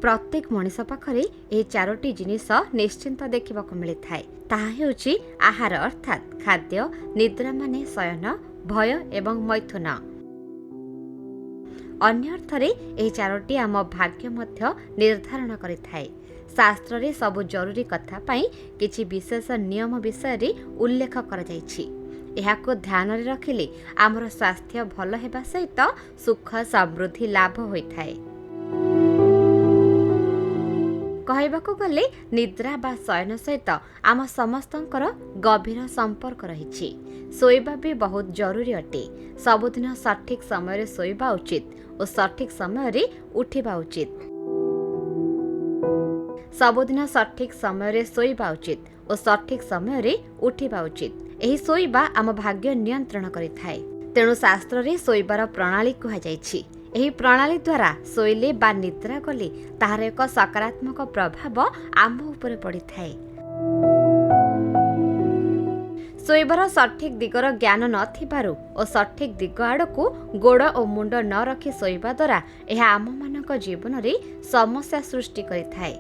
प्रत्येक मनीष पाखरे ए चारोटी जिनिस निश्चिंत देखा मिलता ताहा हेउछि आहार अर्थात खाद्य, निद्रा माने शयन, भय एवं मैथुन। अन्य अर्थरे ए चारोटी आम भाग्य मध्य निर्धारण करिथाय। शास्त्र रे सबु जरूरी कथा पाई किछि विशेष नियम विषय रे उल्लेख करा जायछि। एहाको ध्यान रे रखिले आमर स्वास्थ्य भल हेबा सहित सुख समृद्धि लाभ होइथाय। कहबाकू गले निद्रा बा शयन सहित आम समस्तंकर गभीर संपर्क रहिछि। शोइबा भी बहुत जरूरी अटे। सबुदिन सठिक समय शोइबा उचित और सठिक समय उठिबा उचित। सबुदिन सठिक समय शोइबा उचित और सठिक समय उठिबा उचित। एही शोइबा आम भाग्य नियंत्रण करिथाय। तेणु शास्त्र रे शोइबार प्रणाली कहा जायछि। एही प्रणाली द्वारा शोइले बा निद्रा गले ताहार एक सकारात्मक प्रभाव आम उपरे पड़िथाय। शोइबार सठिक दिगर ज्ञान नथिबारु और सठिक दिग आड़कू गोड़ और मुंड न रखी शोइबा द्वारा यह आम मानक जीवन रे समस्या सृष्टि करिथाय।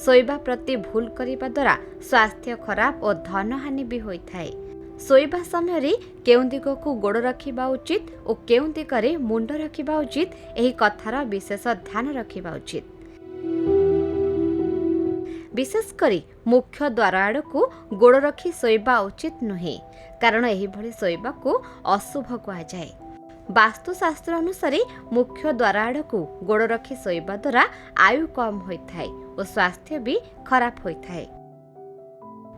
शोइबा प्रति भूल करिबा द्वारा स्वास्थ्य खराब और धनहानि भी होइथाय। शोइबा समय केउं दिगकू गोड़ रखिबा उचित और केउं दिगरे मुंड रखिबा उचित एही कथार विशेष ध्यान रखिबा उचित। विशेष करी मुख्य द्वार आड़कू गोड़ रखी शोइबा उचित नुहे, कारण एही भली शोइबा को अशुभ कहा जाए। वास्तुशास्त्र अनुसार मुख्य द्वार आड़कू गोड़ रखी शोइबा द्वारा आयु कम होइथाय और स्वास्थ्य भी खराब होइथाय।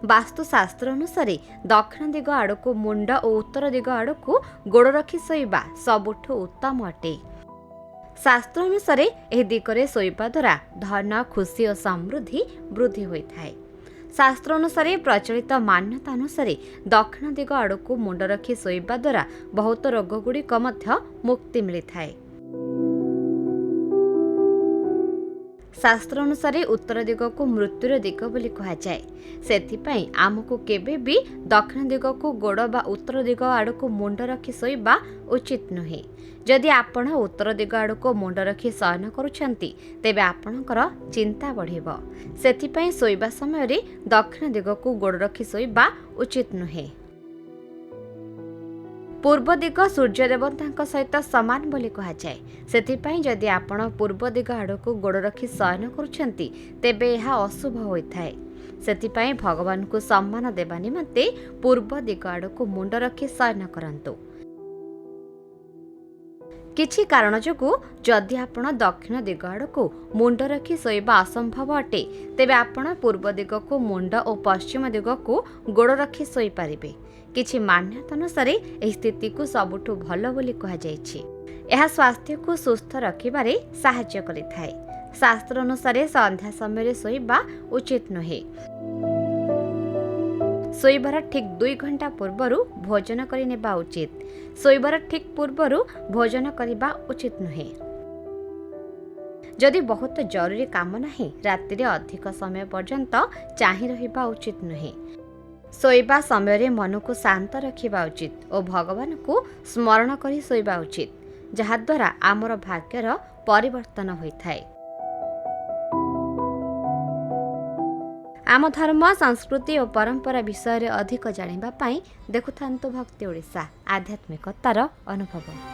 वास्तुशास्त्र अनुसार दक्षिण दिग आड़कू मुंड और उत्तर दिग आड़कू गोड़ रखी शोइबा सबुठु उत्तम अटे। शास्त्र अनुसार एही दिगरे शोइबा द्वारा धन, खुशी और समृद्धि वृद्धि होइथाय। शास्त्र अनुसार प्रचलित मान्यता अनुसार दक्षिण दिग आड़कू मुंड रखी शोइबा द्वारा बहुत रोग गुड़िक मध्य मुक्ति मिलिथाय। शास्त्र अनुसार उत्तर दिग को मृत्युर दिग बोली कहा जाए। सेथिपाई आमको केबे भी दक्षिण दिग को गोड़ बा उत्तर दिग आड़को मुंड रखी शोइबा उचित नुहे। जदि आपण उत्तर दिग आड़को मुंड रखी शयन करुछंती तेबे आपणकर चिंता बढ़िबो। सेथिपाई शोइबा समय रे दक्षिण दिग को गोड़ रखी शोइबा उचित नुहे। पूर्व दिग सूर्य देवता सहित समान बोली कहा जाए। सेथिपाई जदि आपण पूर्व दिग आड़को गोड़ रखी शयन करुछंती तेबे यह अशुभ होइथाय। सेथिपाई भगवान को सम्मान देबा निमंते पूर्व दिग आड़को मुंड रखी शयन करंतु। किछि कारण जोगु जदि आपण दक्षिण दिग आड़को मुंड रखी शोइबा असंभव अटे तेबे आपण पूर्व दिग को मुंड और पश्चिम दिग को गोड़ रखी शोइ पारिबे। किछि मान्यता अनुसार एही स्थिति को सबुठु भल बोली कहा जायछि। यह स्वास्थ्य को सुस्थ रखिबारे सहाय्य करिथाय। शास्त्र अनुसार संध्या समय शोइबा उचित नुहे। शोइबार ठीक 2 घंटा पूर्वरु भोजन करि नेबा उचित। शोइबार ठीक पूर्वरु भोजन करिबा उचित नुहे। जदि बहुत जरूरी काम नाही राति रे अधिक समय पर्यंत चाहि रहिबा उचित नुहे। शोइबा समय मन को शांत रखिबा उचित और भगवान को स्मरण करी शोइबा उचित, जहा द्वारा आमर भाग्यर परिवर्तन होइथाय। आम धर्म, संस्कृति और परंपरा विषय रे अधिक जानिबा पाई देखुथांतु भक्ति ओडिशा आध्यात्मिकतार अनुभव।